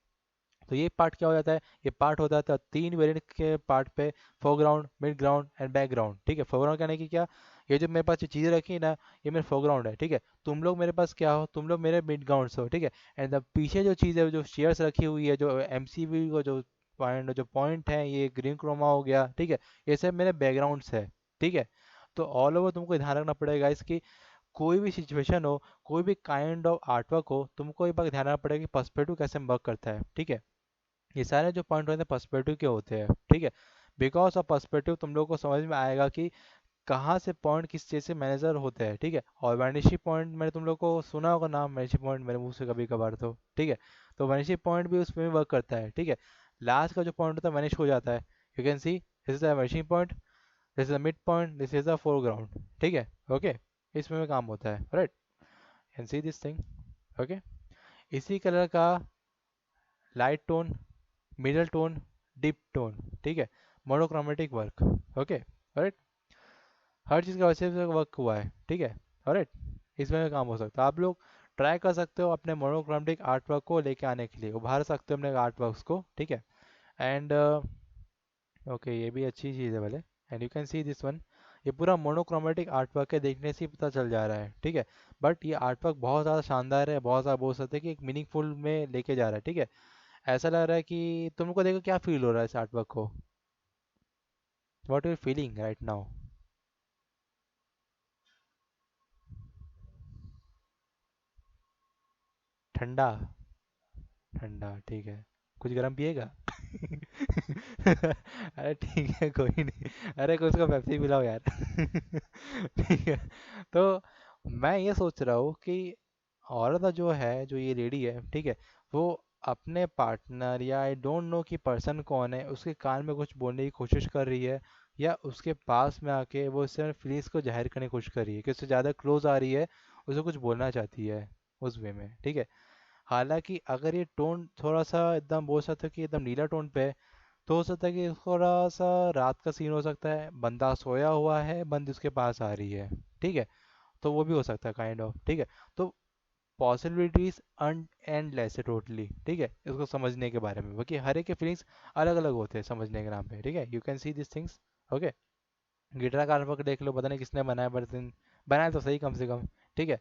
तो ये पार्ट क्या हो जाता है, ये पार्ट हो जाता है 3 वेरिएंट के पार्ट पे, foreground, mid ground and background. ठीक है, फोरग्राउंड कहने की क्या, ये जो मेरे पास जो चीज़ें रखी है ना, ये मेरे फोरग्राउंड है। ठीक है, तुम लोग मेरे पास क्या हो, तुम लोग मेरे मिड ग्राउंड हो। ठीक है, एंड पीछे जो चीज़ है, जो चेयर्स रखी हुई है, जो एमसीवी को जो पॉइंट है, ये ग्रीन क्रोमा हो गया। ठीक है, ये सब मेरे बैकग्राउंड्स है। ठीक है, तो ऑल ओवर तुमको ध्यान रखना पड़ेगा इसकी, कोई भी सिचुएशन हो, कोई भी काइंड ऑफ आर्टवर्क हो, तुमको एक बार ध्यान रखना पड़ेगा कि पर्सपेक्टिव कैसे वर्क करता है। ठीक है, ये सारे जो पॉइंट होते हैं पर्सपेक्टिव के होते हैं। ठीक है, बिकॉज ऑफ पर्सपेक्टिव तुम लोग को समझ में आएगा कि कहाँ से पॉइंट किस चीज़ से मैनेजर होते हैं। ठीक है, और वैनिशी पॉइंट मैंने तुम लोग को सुना होगा नाम, वैनिशी पॉइंट मेरे मुंह से कभी कभार तो। ठीक है, तो वैनिशी पॉइंट भी उसमें वर्क करता है। ठीक है, लास्ट का जो पॉइंट होता है वैनिश हो जाता है। You can see this is the vanishing point, this is the mid point, this is the foreground. ठीक है, ओके, इसमें भी काम होता है, right, can see this thing. Okay, इसी कलर का light tone, middle tone, deep tone. ठीक है, मोनोक्रोमेटिक वर्क। ओके, राइट, हर चीज़ का वैसे से वर्क हुआ है। ठीक है, राइट, इसमें भी काम हो सकता है। आप लोग ट्राई कर सकते हो अपने मोनोक्रोमेटिक आर्ट वर्क को लेके आने के लिए, उभार सकते हो अपने आर्ट वर्क्स को। ठीक है, एंड ओके, ये भी अच्छी चीज़ है भले। And you can see this one, ये पूरा मोनोक्रोमेटिक आर्ट वर्क है, देखने से ही पता चल जा रहा है। ठीक है, बट ये आर्ट वर्क बहुत ज़्यादा शानदार है, बहुत ज़्यादा बोल सकते हैं कि एक मीनिंगफुल में लेके जा रहा है। ठीक है, ऐसा लग रहा है कि तुमको देखो क्या फील हो रहा है इस आर्ट वर्क को, what you feeling right now. ठंडा, ठंडा, ठीक है, कुछ गर्म पिएगा। अरे ठीक है, कोई नहीं, अरे कुछ को पेप्सी पिलाओ यार। ठीक है, तो मैं ये सोच रहा हूँ कि औरत जो है, जो ये लेडी है, ठीक है, वो अपने पार्टनर या आई डोंट नो कि पर्सन कौन है, उसके कान में कुछ बोलने की कोशिश कर रही है, या उसके पास में आके वो उससे फीलिंग्स को जाहिर करने की कोशिश कर रही है कि उससे ज़्यादा क्लोज आ रही है, उसे कुछ बोलना चाहती है उस वे में। ठीक है, हालांकि अगर ये टोन थोड़ा सा एकदम बोल सकते हो कि एकदम नीला टोन पे है, तो हो सकता है कि थोड़ा सा रात का सीन हो सकता है, बंदा सोया हुआ है, बंदी उसके पास आ रही है। ठीक है, तो वो भी हो सकता है काइंड ऑफ। ठीक है, तो पॉसिबिलिटीज एंडलेस है टोटली। ठीक है, इसको समझने के बारे में, क्योंकि हर एक के फीलिंग्स अलग अलग होते हैं समझने के नाम पे। ठीक है, you can see this things. Okay, guitar का आर्टवर्क देख लो, पता नहीं किसने बनाया, बर्तन बनाया तो सही कम से कम। ठीक है,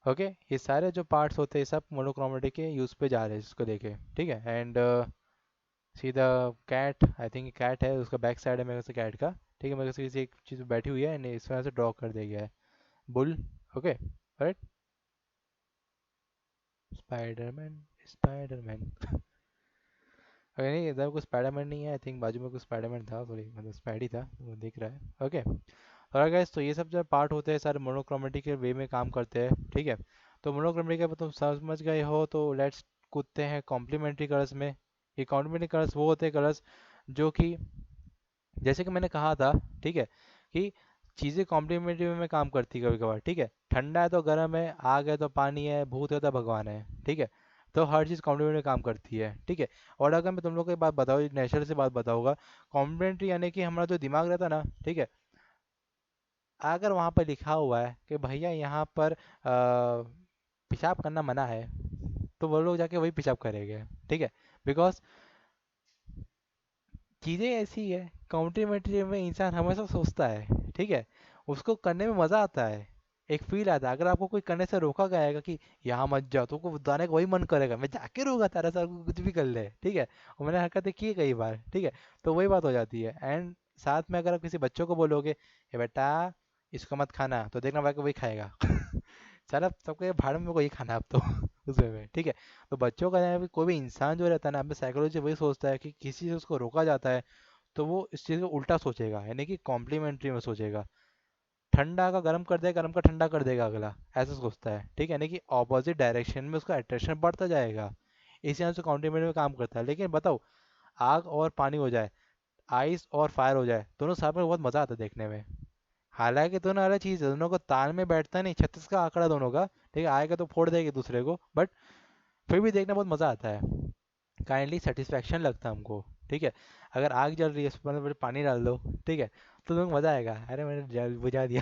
ओके, ये सारे जो पार्ट्स होते हैं सब मोनोक्रोमेटिक के यूज़ पे जा रहे हैं इसको देखे। ठीक है, and see the cat, I think cat है, उसका बैक साइड है मेरे से कैट का। ठीक है, मेरे से किसी एक चीज़ पे बैठी हुई है एंड इस वजह से ड्रॉ कर दिया गया है, bull. Okay, right, Spiderman, Spiderman. अरे नहीं, इधर कोई स्पाइडरमैन नहीं है, आई थिंक बाजू में कोई स्पाइडरमैन था, सॉरी, मतलब स्पाइडी था, वो दिख रहा है। ओके, और गाइस, तो ये सब जो पार्ट होते हैं सारे मोनोक्रोमेटिक के वे में काम करते हैं। ठीक है, तो मोनोक्रोमेटिक का तुम समझ गए हो, तो लेट्स कूदते हैं कॉम्प्लीमेंट्री कलर्स में। ये कॉम्प्लीमेंट्री कलर्स वो होते हैं कलर्स जो कि जैसे कि मैंने कहा था, ठीक है, कि चीज़ें कॉम्प्लीमेंट्री में काम करती है कभी कभार, ठीक है। ठंडा है तो गर्म है, आग है तो पानी है, भूत है तो भगवान है, ठीक है। तो हर चीज़ कॉम्प्लीमेंट्री में काम करती है, ठीक है। और अगर मैं तुम लोग को एक बात बताऊँ, नेचर से बात बताऊंगा, कॉम्प्लीमेंट्री यानी कि हमारा जो दिमाग रहता है ना, ठीक है, अगर वहाँ पर लिखा हुआ है कि भैया यहाँ पर पेशाब करना मना है, तो वो लोग जाके वही पेशाब करेंगे, ठीक है। बिकॉज चीज़ें ऐसी है, कॉम्प्लीमेंट्री में इंसान हमेशा सोचता है, ठीक है, उसको करने में मज़ा आता है, एक फील आता है। अगर आपको कोई करने से रोका गएगा कि यहाँ मत जाओ, तो को जाने का वही मन करेगा, मैं जाके रहूँगा तारा साथ, कुछ भी कर ले, ठीक है। और मैंने हरकतें की है कई बार, ठीक है। तो वही बात हो जाती है। एंड साथ में अगर आप किसी बच्चों को बोलोगे, ये बेटा इसको मत खाना, तो देखना भाई वही खाएगा। सारा सबके भाड़ में वही खाना है अब तो। उस वे में, ठीक है। तो बच्चों का है, कोई भी इंसान जो रहता है ना, अपने साइकोलॉजी वही सोचता है कि किसी से उसको रोका जाता है तो वो इस चीज़ को उल्टा सोचेगा, यानी कि कॉम्प्लीमेंट्री में सोचेगा। ठंडा का गर्म कर देगा, गर्म का ठंडा कर देगा अगला, ऐसा सोचता है, ठीक है। यानी कि ऑपोजिट डायरेक्शन में उसका अट्रैक्शन बढ़ता जाएगा। इसी यहाँ से कॉम्प्लीमेंट्री में काम करता है। लेकिन बताओ, आग और पानी हो जाए, आइस और फायर हो जाए, दोनों साथ में बहुत मज़ा आता है देखने में। हालांकि दोनों अलग चीज़ है, दोनों को ताल में बैठता नहीं, 36 का आंकड़ा दोनों का, ठीक है। आएगा तो फोड़ देगा दूसरे को, बट फिर भी देखने में बहुत मज़ा आता है, काइंडली सेटिस्फैक्शन लगता है हमको, ठीक है। अगर आग जल रही है, उसमें मतलब पानी डाल दो, ठीक है, तो तुम्हें मज़ा आएगा, अरे मैंने जल बुझा दिया।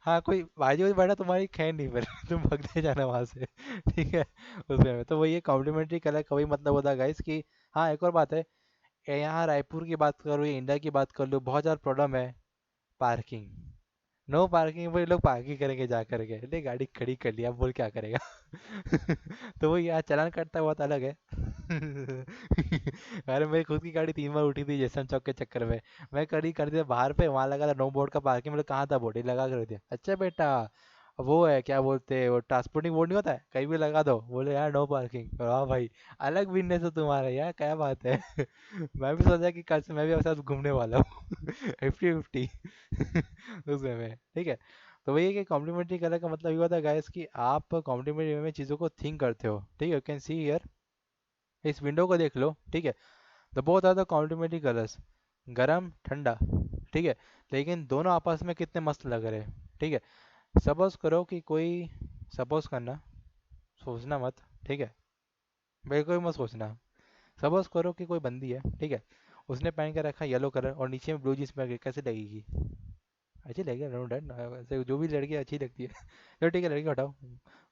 हाँ, कोई बाजू में बैठा तुम्हारी खैर नहीं, फिर तुम भगते जाना वहाँ से। ठीक है। उसमें तो वही कॉम्प्लीमेंट्री कलर का वही मतलब होता है गाइस कि हाँ, एक और बात है, यहाँ रायपुर की बात करो या इंडिया की बात कर लो, बहुत ज़्यादा प्रॉब्लम है पार्किंग। नो पार्किंग, वही लोग पार्किंग करेंगे जा करके, ले गाड़ी खड़ी कर लिया, अब बोल क्या करेगा। तो वो यार चालान कटता बहुत अलग है। अरे मेरी खुद की गाड़ी 3 बार उठी थी जयसन चौक के चक्कर में। मैं कड़ी कर दिया बाहर पे, वहां लगा था नो बोर्ड का पार्किंग, मतलब कहाँ था बोर्ड, ये लगा कर दिया, अच्छा बेटा वो है क्या बोलते हैं, वो ट्रांसपोर्टिंग बोर्ड नहीं होता है, कहीं भी लगा दो, बोले यार नो पार्किंग। हाँ भाई, अलग बिजनेस है तुम्हारा यार, क्या बात है। मैं भी सोचा कि कल से मैं भी आपके साथ घूमने वाला हूँ। 50-50। उसमें में, ठीक है। तो वही है कि कॉम्प्लीमेंट्री कलर का मतलब ये होता है गाइस कि आप कॉम्प्लीमेंट्री में चीज़ों को थिंक करते हो, ठीक है। यू कैन सी हियर, इस विंडो को देख लो, ठीक है। तो बहुत ज़्यादा कॉम्प्लीमेंट्री कलर्स, गरम ठंडा, ठीक है। लेकिन दोनों आपस में कितने मस्त लग रहे हैं, ठीक है। सपोज करो कि कोई, सपोज करना, सोचना मत, ठीक है, बिल्कुल मत सोचना। सपोज करो कि कोई बंदी है, ठीक है, उसने पहन के रखा येलो कलर और नीचे में ब्लू जींस पहन के, कैसे लगेगी? अच्छी लगेगी, नो डन, वैसे जो भी लड़की अच्छी लगती है। चलो ठीक है, लड़की को हटाओ।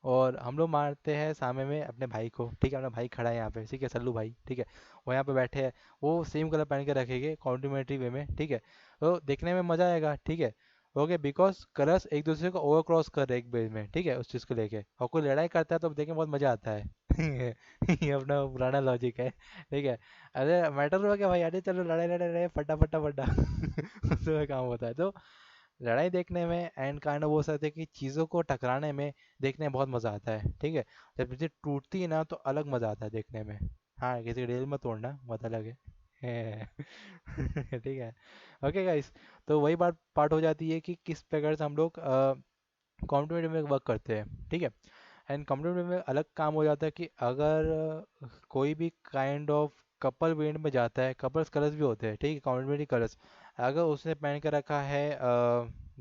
और हम लोग मारते हैं सामने में अपने भाई को, ठीक है, अपना भाई खड़ा है यहाँ पे, ठीक है, सल्लू भाई, ठीक है। वो यहाँ पे बैठे हैं, वो सेम कलर पहन के रखेंगे कॉम्प्लीमेंट्री वे में, ठीक है। तो देखने में मजा आएगा, ठीक है। ओके, बिकॉज कलर्स एक दूसरे को ओवर क्रॉस कर रहे हैं एक बेस में, ठीक है, उस चीज़ को लेके, और कोई लड़ाई करता है तो देखने में बहुत मजा आता है। ये अपना पुराना लॉजिक है, ठीक है। अरे मैटर हुआ क्या भाई, अरे चलो लड़ाई लड़ाई लड़ाई, फटा फटा फटा। उसमें काम होता है। तो लड़ाई देखने में एंड काइंड ऑफ, हो सकता है कि चीज़ों को टकराने में देखने में बहुत मज़ा आता है, ठीक है। जब चीज़ें टूटती है ना, तो अलग मज़ा आता है देखने में। हाँ, किसी रेल में तोड़ना बात अलग है। ठीक है। ओके गाइस, तो वही बात पार्ट हो जाती है कि किस प्रकार से हम लोग कॉम्प्लीमेंट्री में वर्क करते हैं, ठीक है। एंड कम्युनिटी में अलग काम हो जाता है कि अगर कोई भी काइंड ऑफ कपल वेड में जाता है, कपल्स कलर्स भी होते हैं, ठीक है, कम्युनिटी कलर्स। अगर उसने पहन के रखा है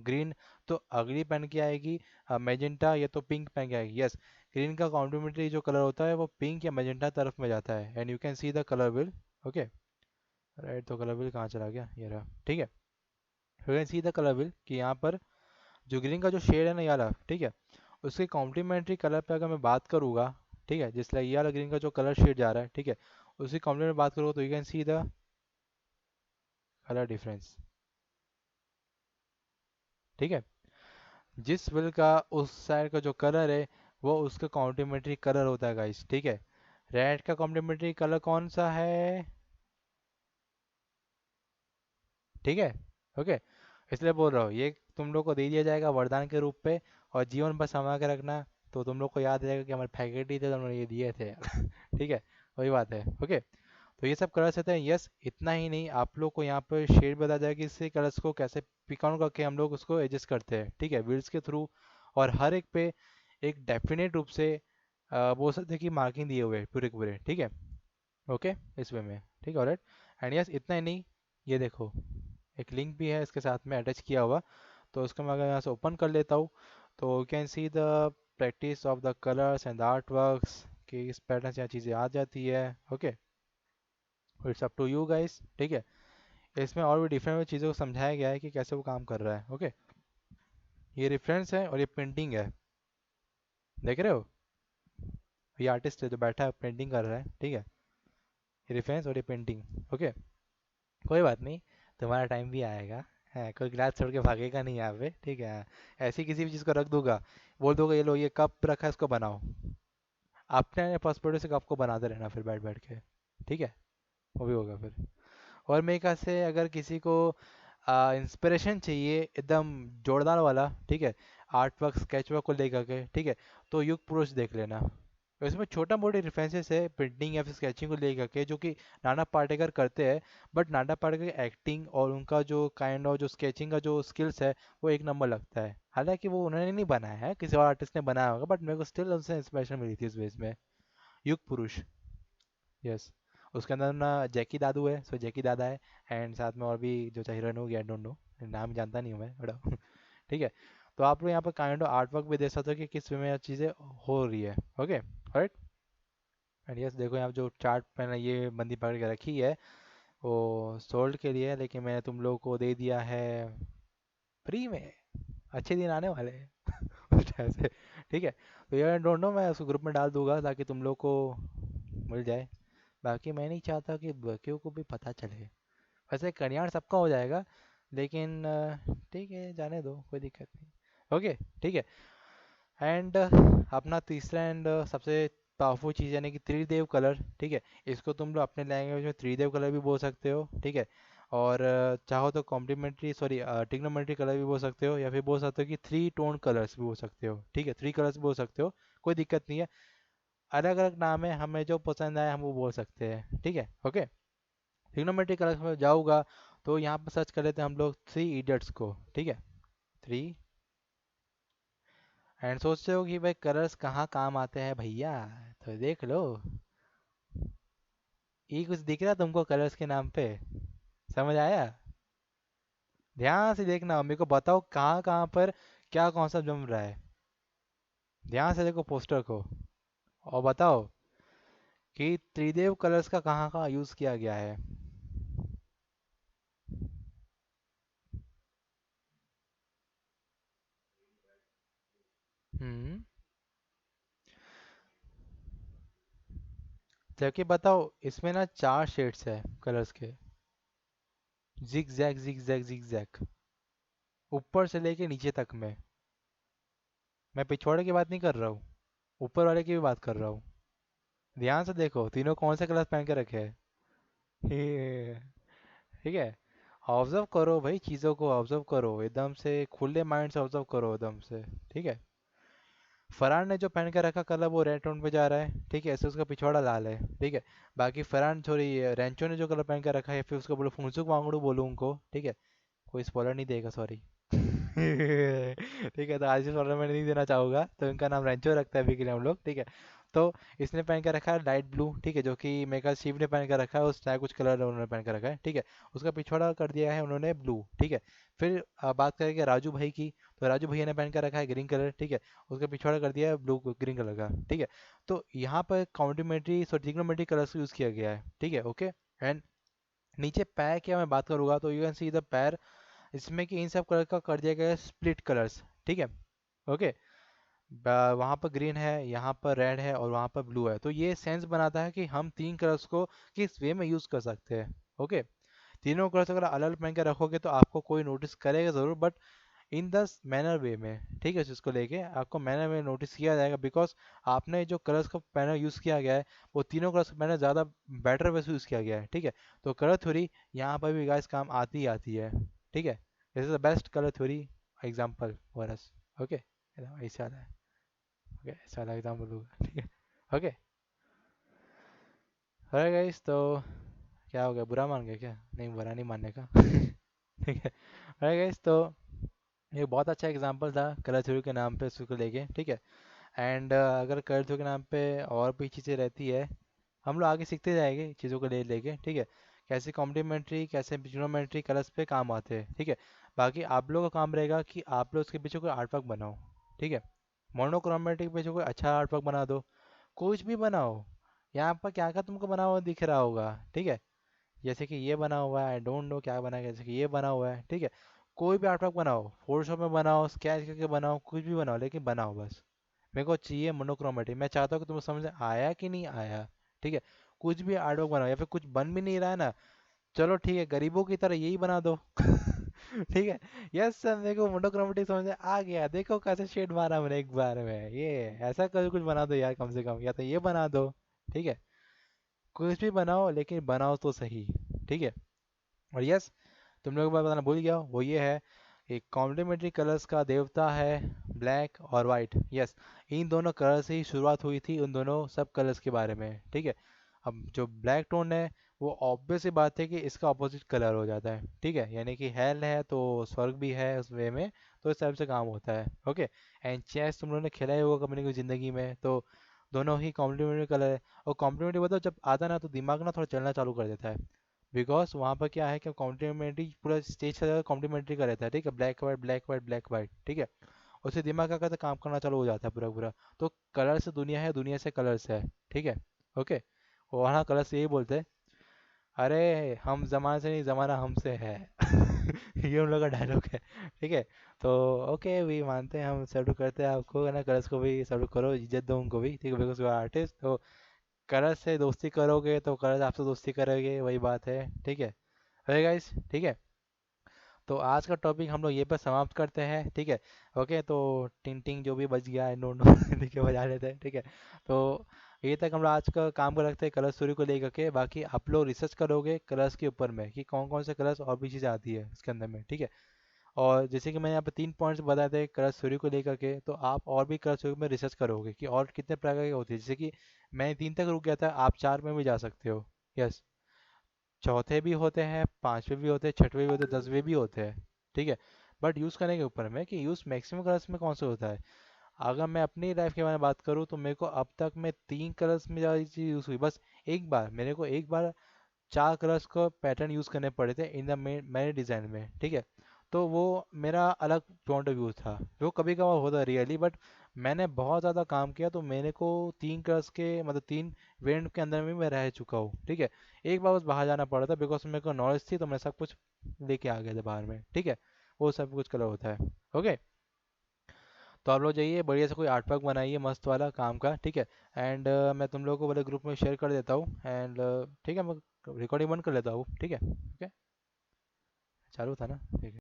ग्रीन, तो अगली पहन के आएगी मैजेंटा या तो पिंक पहन के आएगी, यस। ग्रीन का कॉम्प्लीमेंट्री जो कलर होता है वो पिंक या मैजेंटा तरफ में जाता है, and you can see the colour wheel. Okay, right, तो कलर व्हील कहाँ चला गया, ये रहा, ठीक है। You can see the colour wheel कि यहाँ पर जो ग्रीन का जो शेड है ना, ये वाला, ठीक है, उसके कॉम्प्लीमेंट्री कलर पे अगर मैं बात करूँगा, ठीक है, जिस लाइक ये वाला ग्रीन का जो कलर शेड जा रहा है, ठीक है, उसी कॉम्प्लीमेंट में बात करूँगा, तो you can see the colour difference, ठीक है। जिस व्हील का उस साइड का जो कलर है, वो उसका कॉम्प्लीमेंट्री कलर होता है गाइस, ठीक है। रेड का कॉम्प्लीमेंट्री कलर कौन सा है, ठीक है। ओके, इसलिए बोल रहा हूँ, ये तुम लोग को दे दिया जाएगा वरदान के रूप पे, और जीवन भर संभाल के रखना। तो तुम लोग को याद रहेगा कि हमारे फैकल्टी थे तो उन्होंने ये दिए थे। ठीक है, वही बात है। ओके, तो ये सब कलर सकते हैं, यस। इतना ही नहीं, आप लोग को यहाँ पर शेड बताया जाएगा कि इससे कलर्स को कैसे पिक आउट करके हम लोग उसको एडजस्ट करते हैं, ठीक है, व्हील्स के थ्रू। और हर एक पे एक डेफिनेट रूप से बोल सकते हैं कि मार्किंग दिए हुए हैं पूरे के पूरे, ठीक है। ओके, इस वे में, ठीक है, ऑलराइट। एंड यस इतना ही नहीं, ये देखो एक लिंक भी है इसके साथ में अटैच किया हुआ, तो उसको मैं अगर यहाँ से ओपन कर लेता हूँ तो you can see the practice of the colours and the art works, कि इस पैटर्न से यहाँ चीज़ें आ जाती है। Okay, it's up to you guys, ठीक है। इसमें और भी डिफरेंट चीज़ों को समझाया गया है कि कैसे वो काम कर रहा है। ओके, ये रेफरेंस है और ये पेंटिंग है, देख रहे हो, ये आर्टिस्ट है जो बैठा है पेंटिंग कर रहा है, ठीक है। ये रेफरेंस और ये पेंटिंग। ओके, कोई बात नहीं, तुम्हारा टाइम भी आएगा। है, कोई गिलास छोड़ के भागेगा नहीं यहाँ पे, ठीक है। ऐसी किसी भी चीज़ को रख दूंगा, बोल दूंगा ये लो ये कप रखा है इसको बनाओ, अपने पॉसिबिलिटी से कप को बनाते रहना फिर बैठ बैठ के, ठीक है। वो भी होगा फिर। और मेरे ख्याल से अगर किसी को इंस्पिरेशन चाहिए एकदम जोरदार वाला, ठीक है, आर्ट वर्क स्केच वर्क को लेकर के, ठीक है, तो युग पुरुष देख लेना। इसमें छोटा मोटे रेफरेंसेस है पेंटिंग या फिर स्केचिंग को लेकर के जो कि नाना पाटेकर करते हैं, बट नाना पाटेकर की एक्टिंग और उनका जो काइंड ऑफ जो स्केचिंग का जो स्किल्स है वो एक नंबर लगता है। हालांकि वो उन्होंने नहीं बनाया है, किसी और आर्टिस्ट ने बनाया होगा, बट मेरे को स्टिल उनसे इंस्पिरेशन मिली थी इस बेस में। युग पुरुष, यस। उसके अंदर ना जैकी दादू है, सो जैकी दादा है, एंड साथ में और भी जो चाहे हीरोइन होगी, आई डोंट नो, नाम जानता नहीं हूँ मैं बड़ा ठीक है। तो आप लोग यहाँ पर काइंड ऑफ आर्ट वर्क भी देख सकते हो कि किस वे में ये चीज़ें हो रही है। Okay, right. एंड यस देखो यहाँ जो चार्ट मैंने ये बंदी पकड़ के रखी है वो सोल्ड के लिए है, लेकिन मैंने तुम लोगों को दे दिया है फ्री में। अच्छे दिन आने वाले हैं उस टाइम से, ठीक है। तो ये डोंट नो, मैं उसको ग्रुप में डाल दूंगा ताकि तुम लोग को मिल जाए। बाकी मैं नहीं चाहता कि बाकियों को भी पता चले। वैसे कल्याण सबका हो जाएगा, लेकिन ठीक है जाने दो, कोई दिक्कत नहीं। ओके, ठीक है। एंड अपना तीसरा एंड सबसे पावरफुल चीज़ यानी कि त्रिदेव कलर, ठीक है। इसको तुम लोग अपने लैंग्वेज में त्रिदेव कलर भी बोल सकते हो, ठीक है। और चाहो तो कॉम्प्लीमेंट्री सॉरी टिग्नोमेट्री कलर भी बोल सकते हो, या फिर बोल सकते हो कि थ्री टोन कलर्स भी बोल सकते हो, ठीक है, थ्री कलर्स भी बोल सकते हो, कोई दिक्कत नहीं है। अलग अलग नाम है, हमें जो पसंद आए हम वो बोल सकते हैं, ठीक है। ओके, ट्रिग्नोमेट्री कलर्स में जाऊँगा तो यहाँ पर सर्च कर लेते हैं हम लोग थ्री इडियट्स को, ठीक है, थ्री। एंड सोचते हो कि भाई कलर्स कहाँ काम आते हैं भैया, तो देख लो, ये कुछ दिख रहा तुमको कलर्स के नाम पे, समझ आया। ध्यान से देखना, मेरे को बताओ कहाँ कहाँ पर क्या कॉन्सेप्ट जम रहा है। ध्यान से देखो पोस्टर को और बताओ कि त्रिदेव कलर्स का कहाँ कहाँ यूज़ किया गया है। हम्म, जबकि बताओ इसमें ना चार शेड्स है कलर्स के, zig zag zig zag zig zag, ऊपर से लेके नीचे तक में। मैं पिछवाड़े की बात नहीं कर रहा हूँ, ऊपर वाले की भी बात कर रहा हूँ। ध्यान से देखो तीनों कौन से कलर पहन के रखे हैं। हे, ठीक है। ऑब्जर्व करो भाई, चीज़ों को ऑब्जर्व करो एकदम से, खुले माइंड से ऑब्जर्व करो एकदम से, ठीक है। फरहान ने जो पहन के रखा कलर वो रेड टोन पे जा रहा है, ठीक है, ऐसे उसका पिछवाड़ा लाल है, ठीक है। बाकी फरहान सॉरी रेंचो ने जो कलर पहन के रखा है, फिर उसको बोलो फुनसुक वांगड़ू बोलूँ उनको, ठीक है। कोई स्पॉइलर नहीं देगा, सॉरी ठीक है, तो आज इस स्पॉइलर मैं नहीं देना चाहूँगा, तो इनका नाम रेंचो रखता है अभी के लिए हम लोग, ठीक है। तो इसने पहन के रखा है लाइट ब्लू, ठीक है, जो कि मेरे ख्याल शिव ने पहन के रखा है, उस टाइप कुछ कलर उन्होंने पहन के रखा है, ठीक है। उसका पिछवाड़ा कर दिया है उन्होंने ब्लू, ठीक है। फिर बात करेंगे राजू भाई की, तो राजू भैया ने पहन के रखा है ग्रीन कलर, ठीक है। उसका पिछवाड़ा कर दिया है ब्लू ग्रीन कलर का, ठीक है। तो यहाँ पर कॉम्प्लीमेंट्री सो ट्रिग्नोमेट्री कलर्स यूज़ किया गया है, ठीक है। ओके, एंड नीचे पैर की मैं बात करूँगा तो यू कैन सी द पैर, इसमें कि इन सब कलर का कर दिया गया है स्प्लिट कलर्स, ठीक है। ओके, वहाँ पर ग्रीन है, यहाँ पर रेड है और वहाँ पर ब्लू है, तो ये सेंस बनाता है कि हम तीन कलर्स को किस वे में यूज़ कर सकते हैं। ओके, तीनों कलर्स अगर अलग अलग पहन के रखोगे तो आपको कोई नोटिस करेगा ज़रूर, बट इन द मैनर वे में, ठीक है। इसको लेके आपको मैनर में नोटिस किया जाएगा, बिकॉज आपने जो कलर्स का पैनल यूज़ किया गया है वो तीनों कलर्स का पैनल ज़्यादा बेटर वे से यूज़ किया गया है, ठीक है। तो कलर थ्योरी यहाँ पर भी गाइस काम आती ही आती है, ठीक है। This is the best colour theory example for us. Okay, ऐसा वाला है, ओके ऐसा वाला एग्जाम्पल दूंगा, ठीक है। ओके, अरे गाइस तो क्या हो गया, बुरा मान गए क्या, नहीं बुरा नहीं मानने का ठीक है। अरे गाइस तो ये बहुत अच्छा एग्जांपल था कलर थ्योरी के नाम पे उसको लेके, ठीक है। एंड अगर कलर थ्योरी के नाम पे और भी चीज़ें रहती है, हम लोग आगे सीखते जाएंगे चीज़ों को ले लेके, ठीक है। कैसे कॉम्प्लीमेंट्री कैसे जियोमेट्री कलर्स पे काम आते हैं, ठीक है। बाकी आप लोगों का काम रहेगा कि आप लोग उसके पीछे कोई आर्ट वर्क बनाओ, ठीक है। मोनोक्रोमेटिक पीछे कोई अच्छा आर्ट वर्क बना दो, कुछ भी बनाओ। यहाँ पर क्या क्या तुमको बना हुआ दिख रहा होगा, ठीक है। जैसे कि ये बना हुआ है, आई डोंट नो क्या बना है, जैसे कि ये बना हुआ है, ठीक है। कोई भी आर्ट वर्क बनाओ, फोटोशॉप में बनाओ, स्केच करके बनाओ, कुछ भी बनाओ, लेकिन बनाओ बस। मेरे को चाहिए मोनोक्रोमेटिक। मैं चाहता हूँ कि तुम्हें समझ में आया कि नहीं आया, ठीक है। कुछ भी आर्ट वर्क बनाओ, या फिर कुछ बन भी नहीं रहा है ना, चलो ठीक है, गरीबों की तरह यही बना दो। ठीक है। यस सर, मेरे को मोनोक्रोमेटिक समझ में आ गया, देखो कैसे शेड मारा मैंने एक बार में, ये ऐसा कर कुछ बना दो यार, कम से कम या तो ये बना दो, ठीक है। कुछ भी बनाओ, लेकिन बनाओ तो सही, ठीक है। और यस, तुम लोगों को मैं बताना भूल गया, वो ये है कि कॉम्प्लीमेंट्री कलर्स का देवता है ब्लैक और वाइट। यस, इन दोनों कलर से ही शुरुआत हुई थी, उन दोनों सब कलर्स के बारे में, ठीक है। अब जो ब्लैक टोन है, वो ऑब्वियस सी बात है कि इसका ऑपोजिट कलर हो जाता है, ठीक है। यानी कि हेल है तो स्वर्ग भी है उस वे में, तो इस टाइप से काम होता है, ओके। एंड चेस तुम लोगों ने खेला ही होगा अपनी कोई ज़िंदगी में, तो दोनों ही कॉम्प्लीमेंट्री कलर है। और कॉम्प्लीमेंट्री बताओ जब आता है ना, तो दिमाग ना थोड़ा चलना चालू कर देता है। बिकॉज वहाँ पर क्या है कि कॉम्प्लीमेंट्री पूरा स्टेज सजा कॉम्प्लीमेंट्री का रहता है, ठीक है। Black white black white black white, ठीक है। उससे दिमाग का कहते काम करना चालू हो जाता है पूरा पूरा। तो कलर से दुनिया है, दुनिया से कलर्स है, ठीक है, ओके। वहाँ कलर्स यही बोलते हैं, अरे हम जमाने से नहीं, जमाना हमसे है। ये उन लोग का डायलॉग है, ठीक है। तो ओके भी मानते हैं, हम सल्यूट करते हैं आपको, है ना, कलर्स को भी सल्यूट करो, इज्जत दो उनको भी, ठीक है, बिकॉज यू आर आर्टिस्ट। तो कलर्स से दोस्ती करोगे तो कलर्स आपसे दोस्ती करेंगे, वही बात है, ठीक है। अरे गाइस, ठीक है। तो आज का टॉपिक हम लोग ये पर समाप्त करते हैं, ठीक है। ओके, तो टिंग टिंग जो भी बज गया है, नो नो, ठीक है, बजा लेते हैं, ठीक है। तो ये तक हम लोग आज का काम को रखते हैं कलर स्टोरी को लेकर के। बाकी आप लोग रिसर्च करोगे कलर्स के ऊपर में कि कौन कौन से कलर्स और भी चीज़ें आती है इसके अंदर में, ठीक है। और जैसे कि मैंने यहाँ पे 3 पॉइंट्स बताए थे कलर स्टोरी को लेकर के, तो आप और भी कलर स्टोरी में रिसर्च करोगे कि और कितने प्रकार की होती है। जैसे कि मैं 3 तक रुक गया था, आप 4 में भी जा सकते हो। यस, चौथे भी होते हैं, पांचवे भी होते हैं, छठवे भी होते हैं, 10वें भी होते हैं, ठीक है। बट यूज़ करने के ऊपर में कि यूज़ मैक्सिमम कलर्स में कौन सा होता है। अगर मैं अपनी लाइफ के बारे में बात करूँ, तो मेरे को अब तक में 3 कलर्स में ज़्यादा चीज़ यूज़ हुई बस। एक बार मेरे को, एक बार 4 कलर्स को पैटर्न यूज़ करने पड़े थे इन द मेरे डिज़ाइन में, ठीक है। तो वो मेरा अलग पॉइंट ऑफ व्यू था, जो कभी कभार होता है रियली, बट मैंने बहुत ज़्यादा काम किया, तो मेरे को 3 कलर्स के मतलब 3 वेरिएंट के अंदर में मैं रह चुका हूँ, ठीक है। एक बार बस बाहर जाना पड़ा था, बिकॉज मेरे को नॉलेज थी, तो मैं सब कुछ लेके आ गया था बाहर में, ठीक है। वो सब कुछ कलर होता है, ओके। तो आप लोग जाइए बढ़िया से कोई आर्ट वर्क बनाइए मस्त वाला काम का, ठीक है। एंड मैं तुम लोगों को वाले ग्रुप में शेयर कर देता हूँ, एंड ठीक है, मैं रिकॉर्डिंग बंद कर लेता हूँ, ठीक है, ओके। चालू था ना, ठीक है।